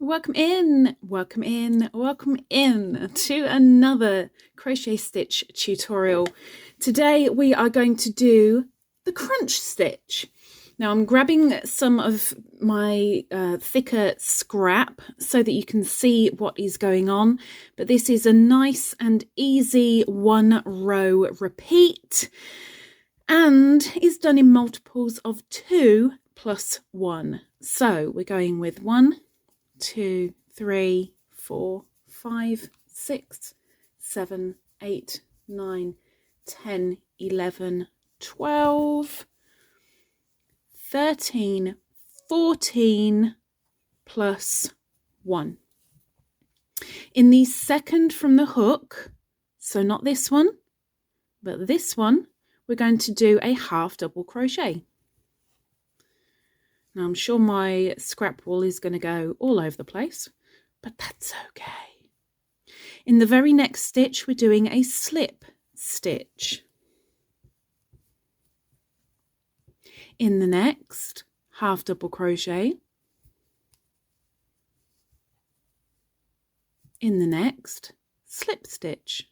Welcome in, welcome in, welcome in to another crochet stitch tutorial. Today we are going to do the crunch stitch. Now I'm grabbing some of my thicker scrap so that you can see what is going on, but this is a nice and easy 1 row repeat and is done in multiples of 2 plus 1. So we're going with 1, 2, 3, 4, 5, 6, 7, 8, 9, 10, 11, 12, 13, 14 plus 1. In the second from the hook, so not this one, but this one, we're going to do a half double crochet. Now I'm sure my scrap wool is going to go all over the place, but that's okay. In the very next stitch, we're doing a slip stitch. In the next, half double crochet. In the next, slip stitch.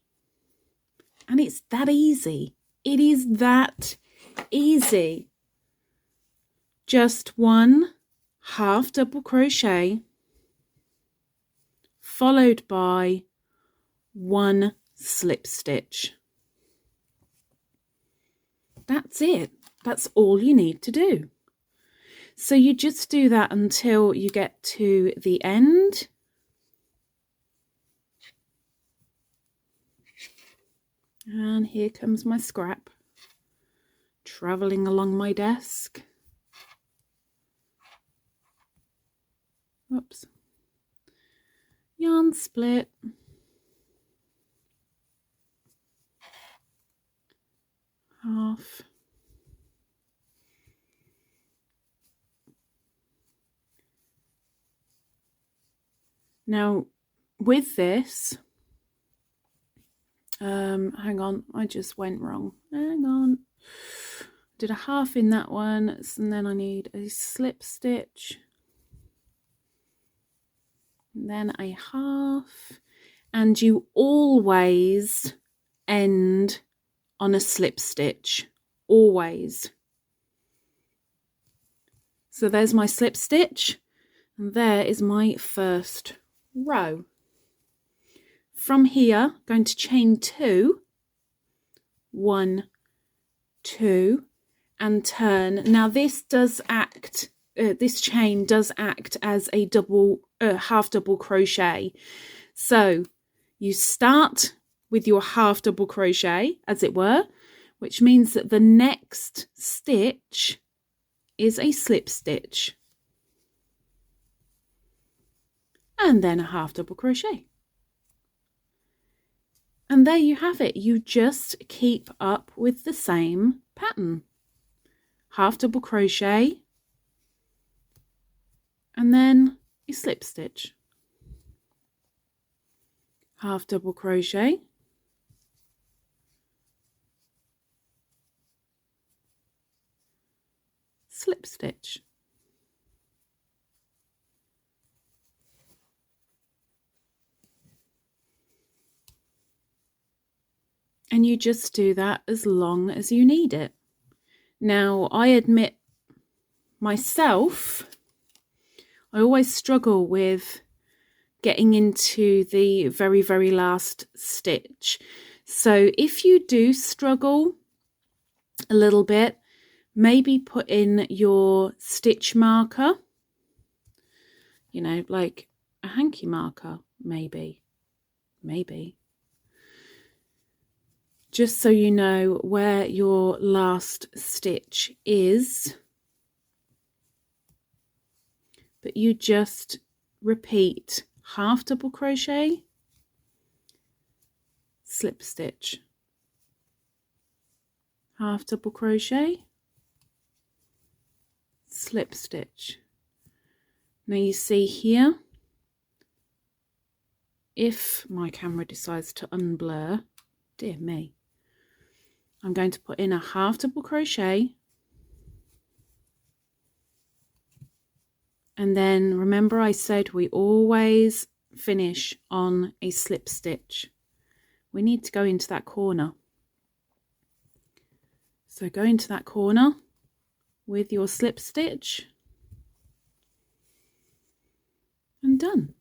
And it's that easy. It is that easy. Just 1 half double crochet followed by 1 slip stitch. That's it. That's all you need to do. So you just do that until you get to the end. And here comes my scrap traveling along my desk. Oops. Yarn split. Half. Now with this, hang on, I just went wrong. Hang on. Did a half in that one, and then I need a slip stitch. And then a half, and you always end on a slip stitch, always. So there's my slip stitch, and there is my first row. From here, going to chain 2, 1, 2, and turn. Now this does act, this chain does act as a half double crochet. So you start with your half double crochet, as it were, which means that the next stitch is a slip stitch. And then a half double crochet. And there you have it. You just keep up with the same pattern. Half double crochet, and then a slip stitch. Half double crochet, slip stitch. And you just do that as long as you need it. Now, I admit myself, I always struggle with getting into the very, very last stitch. So if you do struggle a little bit, maybe put in your stitch marker, you know, like a hanky marker, maybe. Just so you know where your last stitch is. But you just repeat half double crochet, slip stitch, half double crochet, slip stitch. Now you see here, if my camera decides to unblur, dear me, I'm going to put in a half double crochet, And then remember I said we always finish on a slip stitch. We need to go into that corner. So go into that corner with your slip stitch and done.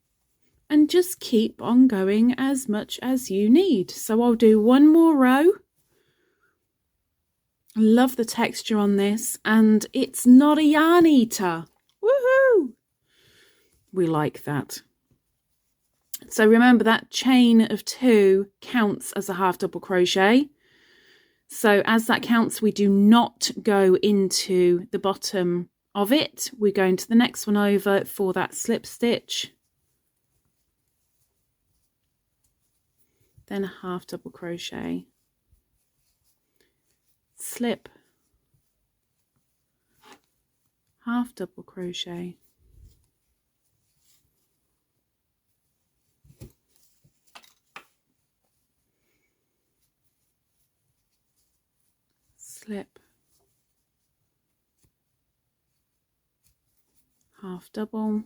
And just keep on going as much as you need. So I'll do one more row. I love the texture on this, and it's not a yarn eater. Woohoo! We like that. So remember that chain of 2 counts as a half double crochet. So as that counts, we do not go into the bottom of it. We go into the next one over for that slip stitch. Then a half double crochet, slip, half double crochet, slip, half double.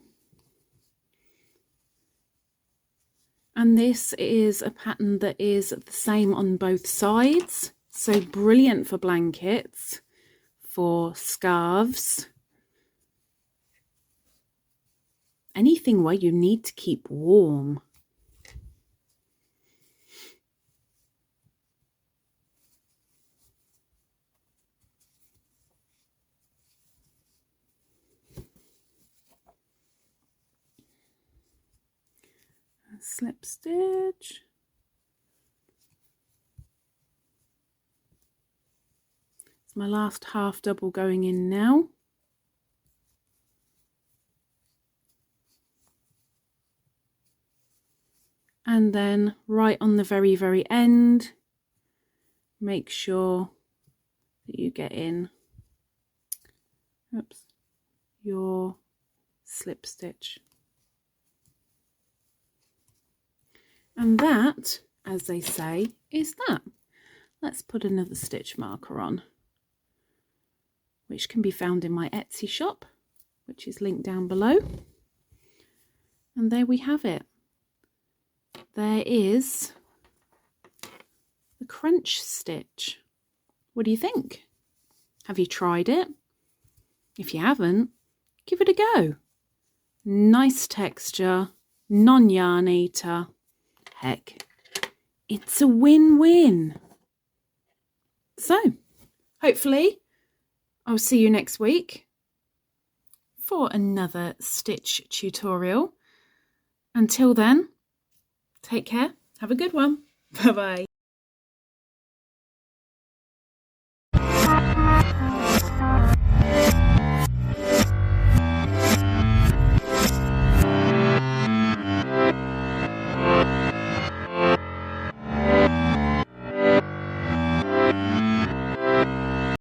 And this is a pattern that is the same on both sides. So brilliant for blankets, for scarves, anything where you need to keep warm. Slip stitch, it's my last half double going in now, and then right on the very end, make sure that you get in your slip stitch. And that, as they say, is that. Let's put another stitch marker on, which can be found in my Etsy shop, which is linked down below. And there we have it. There is the crunch stitch. What do you think? Have you tried it? If you haven't, give it a go. Nice texture, non-yarn eater. Heck, it's a win-win. So, hopefully, I'll see you next week for another stitch tutorial. Until then, take care. Have a good one. Bye-bye.